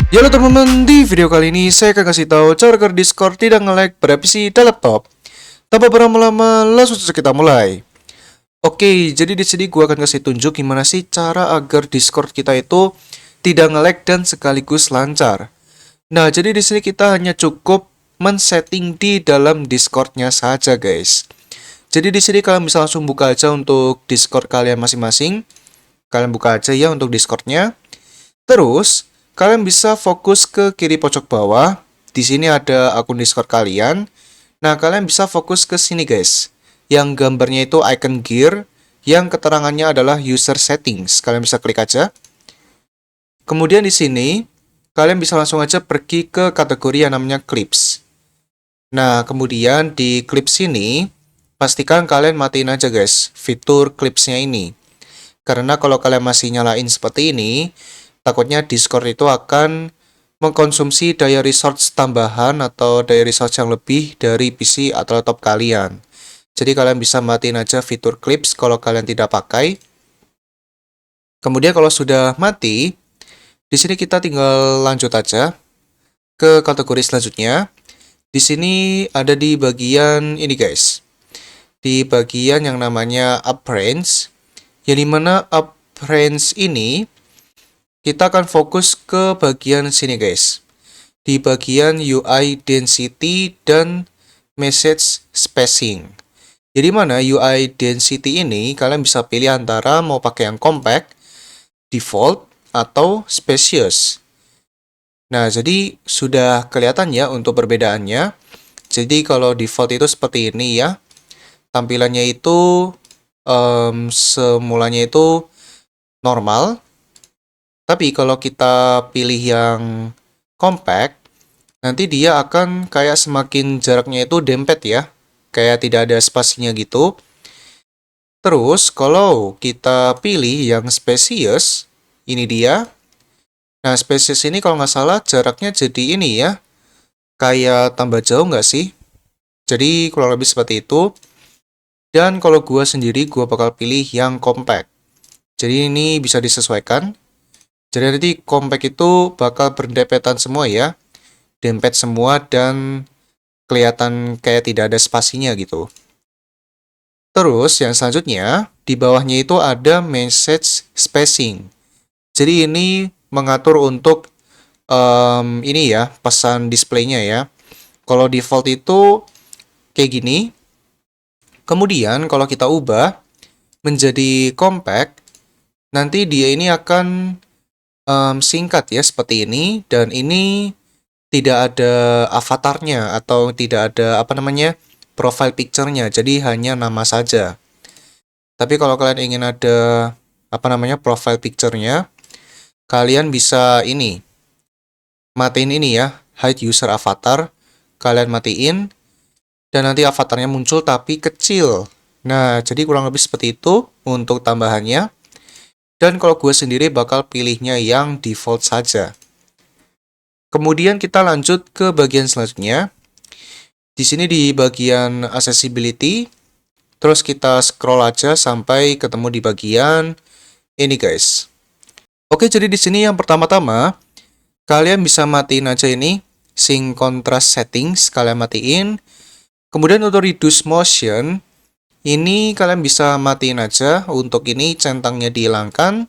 Ya halo teman-teman, di video kali ini saya akan kasih tahu cara agar Discord tidak nge-lag pada PC dan laptop. Tanpa berlama-lama, langsung saja kita mulai. Oke, jadi di sini gua akan kasih tunjuk gimana sih cara agar Discord kita itu tidak nge-lag dan sekaligus lancar. Nah, jadi di sini kita hanya cukup men-setting di dalam Discord-nya saja, guys. Jadi di sini kalian bisa langsung buka aja untuk Discord kalian masing-masing. Kalian buka aja ya untuk Discord-nya. Terus, kalian bisa fokus ke kiri pojok bawah. Di sini ada akun Discord kalian. Nah, kalian bisa fokus ke sini, guys. Yang gambarnya itu icon gear, yang keterangannya adalah user settings. Kalian bisa klik aja. Kemudian di sini, kalian bisa langsung aja pergi ke kategori yang namanya clips. Nah, kemudian di clips ini, pastikan kalian matiin aja, guys, fitur clipsnya ini. Karena kalau kalian masih nyalain seperti ini, takutnya Discord itu akan mengkonsumsi daya resource tambahan atau daya resource yang lebih dari PC atau laptop kalian. Jadi kalian bisa matiin aja fitur clips kalau kalian tidak pakai. Kemudian kalau sudah mati, di sini kita tinggal lanjut aja ke kategori selanjutnya. Di sini ada di bagian ini, guys. Di bagian yang namanya appearance, yang dimana appearance ini kita akan fokus ke bagian sini, guys. Di bagian UI density dan message spacing. Jadi mana UI density ini kalian bisa pilih antara mau pakai yang compact, default, atau spacious. Nah, jadi sudah kelihatan ya untuk perbedaannya. Jadi kalau default itu seperti ini ya. Tampilannya itu semulanya itu normal. Tapi kalau kita pilih yang compact, nanti dia akan kayak semakin jaraknya itu dempet ya. Kayak tidak ada spasinya gitu. Terus kalau kita pilih yang spacious, ini dia. Nah, spacious ini kalau nggak salah jaraknya jadi ini ya. Kayak tambah jauh nggak sih? Jadi kurang lebih seperti itu. Dan kalau gua sendiri, gua bakal pilih yang compact. Jadi ini bisa disesuaikan. Jadi nanti compact itu bakal berdempetan semua ya. Dempet semua dan kelihatan kayak tidak ada spasinya gitu. Terus yang selanjutnya, di bawahnya itu ada message spacing. Jadi ini mengatur untuk ini ya, pesan displaynya ya. Kalau default itu kayak gini. Kemudian kalau kita ubah menjadi compact, nanti dia ini akan singkat ya seperti ini, dan ini tidak ada avatarnya atau tidak ada apa namanya profile picture-nya, jadi hanya nama saja. Tapi kalau kalian ingin ada apa namanya profile picture-nya, kalian bisa ini matiin ini ya, hide user avatar, kalian matiin dan nanti avatarnya muncul tapi kecil. Nah, jadi kurang lebih seperti itu untuk tambahannya. Dan kalau gue sendiri bakal pilihnya yang default saja. Kemudian kita lanjut ke bagian selanjutnya. Di sini di bagian accessibility, terus kita scroll aja sampai ketemu di bagian ini, guys. Oke, jadi di sini yang pertama-tama kalian bisa matiin aja ini sync contrast settings, kalian matiin. Kemudian untuk reduce motion, ini kalian bisa matiin aja. Untuk ini centangnya dihilangkan.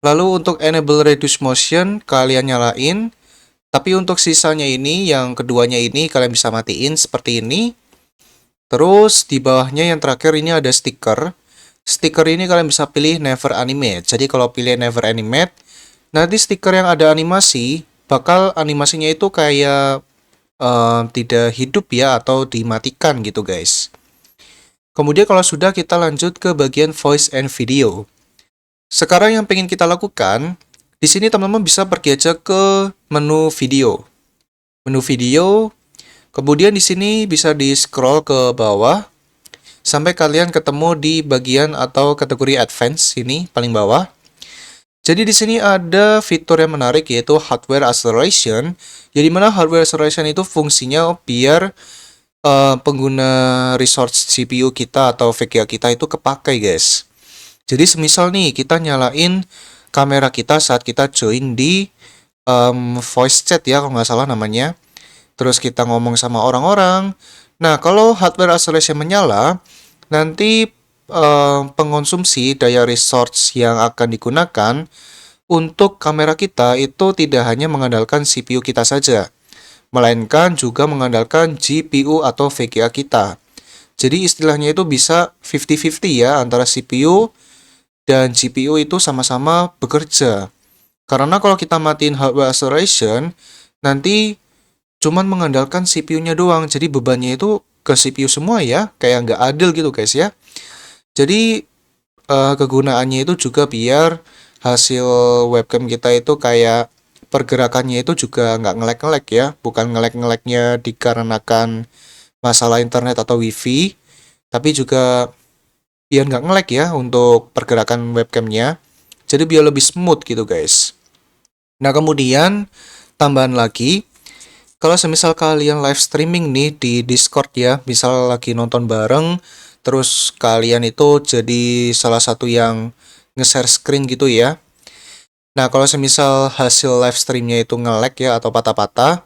Lalu untuk enable reduce motion kalian nyalain. Tapi untuk sisanya ini, yang keduanya ini kalian bisa matiin seperti ini. Terus di bawahnya yang terakhir ini ada stiker. Stiker ini kalian bisa pilih never animate. Jadi kalau pilih never animate, nanti stiker yang ada animasi, bakal animasinya itu kayak tidak hidup ya, atau dimatikan gitu, guys. Kemudian kalau sudah, kita lanjut ke bagian voice and video. Sekarang yang pengen kita lakukan, di sini teman-teman bisa pergi aja ke menu video. Menu video, kemudian di sini bisa di-scroll ke bawah sampai kalian ketemu di bagian atau kategori advance ini paling bawah. Jadi di sini ada fitur yang menarik yaitu hardware acceleration. Jadi mana hardware acceleration itu fungsinya biar pengguna resource CPU kita atau VGA kita itu kepakai, guys. Jadi semisal nih kita nyalain kamera kita saat kita join di voice chat ya kalau nggak salah namanya. Terus kita ngomong sama orang-orang. Nah, kalau hardware acceleration menyala, nanti pengonsumsi daya resource yang akan digunakan untuk kamera kita itu tidak hanya mengandalkan CPU kita saja, melainkan juga mengandalkan GPU atau VGA kita. Jadi istilahnya itu bisa 50-50 ya, antara CPU dan GPU itu sama-sama bekerja. Karena kalau kita matiin hardware acceleration, nanti cuman mengandalkan CPU-nya doang. Jadi bebannya itu ke CPU semua ya, kayak nggak adil gitu guys ya. Jadi kegunaannya itu juga biar hasil webcam kita itu kayak pergerakannya itu juga nggak ngelek-ngelek ya, bukan ngelek-ngeleknya dikarenakan masalah internet atau wifi, tapi juga biar nggak ngelek ya untuk pergerakan webcamnya. Jadi biar lebih smooth gitu guys. Nah kemudian tambahan lagi, kalau semisal kalian live streaming nih di Discord ya, misal lagi nonton bareng, terus kalian itu jadi salah satu yang nge-share screen gitu ya. Nah, kalau semisal hasil live streamnya itu nge-lag ya atau patah-patah,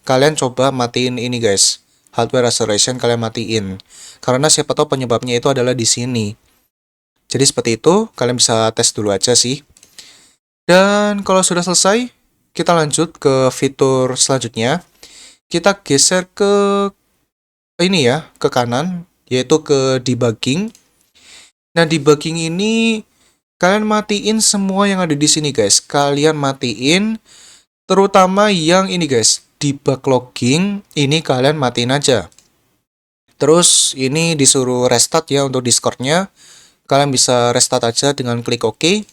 kalian coba matiin ini guys. Hardware acceleration kalian matiin. Karena siapa tahu penyebabnya itu adalah di sini. Jadi seperti itu, kalian bisa tes dulu aja sih. Dan kalau sudah selesai, kita lanjut ke fitur selanjutnya. Kita geser ke ini ya, ke kanan, yaitu ke debugging. Nah, debugging ini kalian matiin semua yang ada di sini guys. Kalian matiin terutama yang ini guys, debug logging ini kalian matiin aja. Terus ini disuruh restart ya untuk Discord-nya. Kalian bisa restart aja dengan klik OK.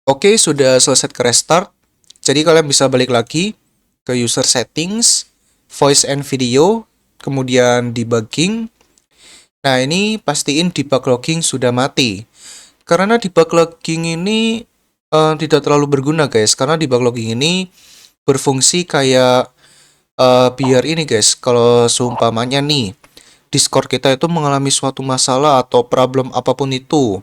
Oke, sudah selesai ke restart. Jadi kalian bisa balik lagi ke user settings, voice and video, kemudian debugging. Nah, ini pastiin debug logging sudah mati. Karena debug logging ini tidak terlalu berguna guys, karena debug logging ini berfungsi kayak biar ini guys, kalau seumpamanya nih Discord kita itu mengalami suatu masalah atau problem apapun itu.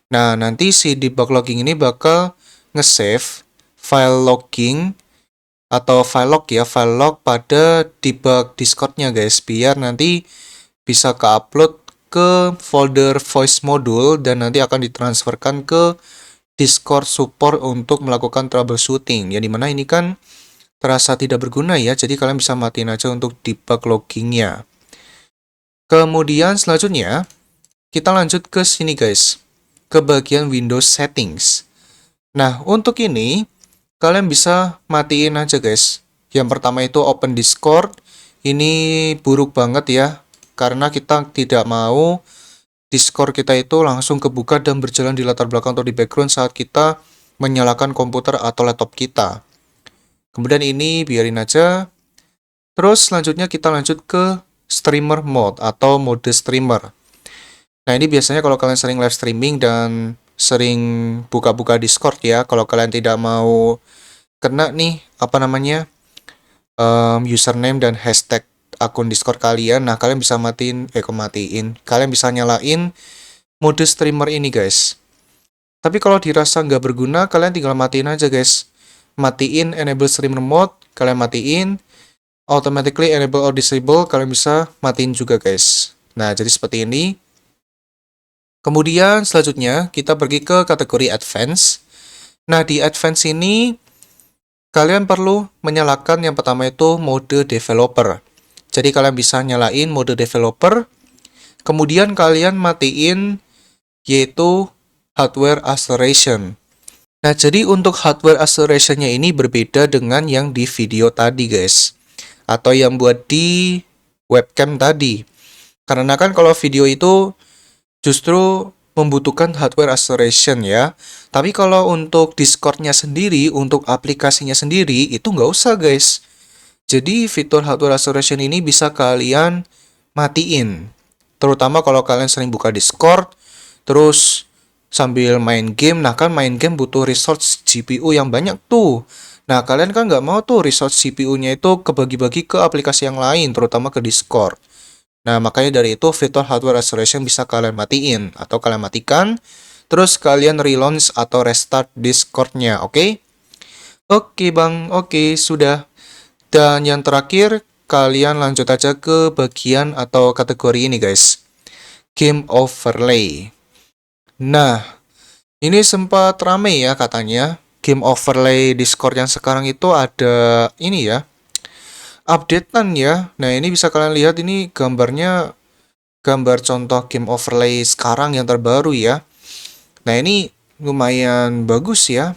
Nah, nanti si debug logging ini bakal nge-save file logging atau file log ya, file log pada debug Discord-nya guys, biar nanti bisa ke-upload ke folder voice module dan nanti akan ditransferkan ke Discord support untuk melakukan troubleshooting. Ya dimana ini kan terasa tidak berguna ya, jadi kalian bisa matiin aja untuk debug loggingnya. Kemudian selanjutnya kita lanjut ke sini guys, ke bagian Windows settings. Nah untuk ini kalian bisa matiin aja guys. Yang pertama itu open Discord. Ini buruk banget ya, karena kita tidak mau Discord kita itu langsung kebuka dan berjalan di latar belakang atau di background saat kita menyalakan komputer atau laptop kita. Kemudian ini biarin aja. Terus selanjutnya kita lanjut ke streamer mode atau mode streamer. Nah ini biasanya kalau kalian sering live streaming dan sering buka-buka Discord ya, kalau kalian tidak mau kena nih apa namanya username dan hashtag akun Discord kalian, nah kalian bisa kalian bisa nyalain mode streamer ini guys. Tapi kalau dirasa nggak berguna, kalian tinggal matiin aja guys. Matiin enable streamer mode, kalian matiin. Automatically enable or disable, kalian bisa matiin juga guys. Nah, jadi seperti ini. Kemudian selanjutnya kita pergi ke kategori advance. Nah, di advance ini kalian perlu menyalakan yang pertama itu mode developer. Jadi kalian bisa nyalain mode developer. Kemudian kalian matiin yaitu hardware acceleration. Nah, jadi untuk hardware acceleration-nya ini berbeda dengan yang di video tadi guys, atau yang buat di webcam tadi. Karena kan kalau video itu justru membutuhkan hardware acceleration ya. Tapi kalau untuk Discord-nya sendiri, untuk aplikasinya sendiri, itu nggak usah guys. Jadi fitur hardware acceleration ini bisa kalian matiin. Terutama kalau kalian sering buka Discord, terus sambil main game. Nah kan main game butuh resource GPU yang banyak tuh. Nah, kalian kan nggak mau tuh resource CPU-nya itu kebagi-bagi ke aplikasi yang lain, terutama ke Discord. Nah, makanya dari itu fitur hardware acceleration bisa kalian matiin atau kalian matikan. Terus kalian relaunch atau restart Discord-nya, oke? Oke Bang, oke sudah. Dan yang terakhir, kalian lanjut aja ke bagian atau kategori ini guys. Game overlay. Nah, ini sempat rame ya katanya. Game overlay Discord yang sekarang itu ada ini ya, updatean ya. Nah, ini bisa kalian lihat ini gambarnya, gambar contoh game overlay sekarang yang terbaru ya. Nah, ini lumayan bagus ya.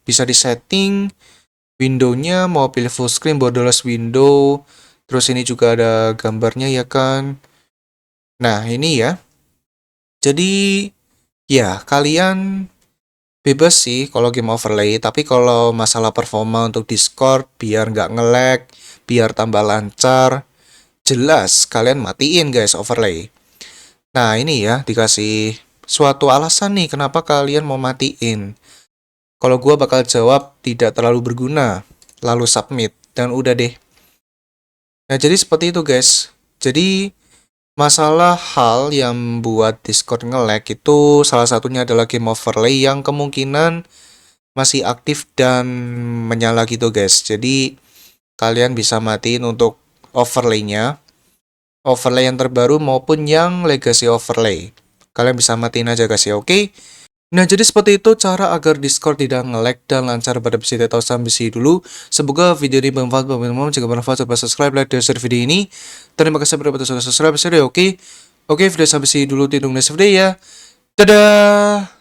Bisa disetting windownya, mau pilih full screen, borderless window. Terus ini juga ada gambarnya ya kan. Nah, ini ya. Jadi, ya kalian bebas sih kalau game overlay, tapi kalau masalah performa untuk Discord, biar nggak nge-lag, biar tambah lancar, jelas kalian matiin guys overlay. Nah, ini ya, dikasih suatu alasan nih kenapa kalian mau matiin. Kalau gua bakal jawab tidak terlalu berguna, lalu submit, dan udah deh. Nah, jadi seperti itu guys. Jadi, masalah hal yang buat Discord nge-lag itu salah satunya adalah game overlay yang kemungkinan masih aktif dan menyala gitu guys. Jadi, kalian bisa matiin untuk overlay-nya, overlay yang terbaru maupun yang legacy overlay. Kalian bisa matiin aja guys ya, oke? Nah, jadi seperti itu cara agar Discord tidak nge-lag dan lancar pada PC atau sampai sini dulu. Semoga video ini bermanfaat bagi teman-teman. Jika bermanfaat, coba subscribe, like, dan share video ini. Terima kasih sudah sudah subscribe, oke? Oke, video sampai sini dulu. Tunggu next video ya. Dadah!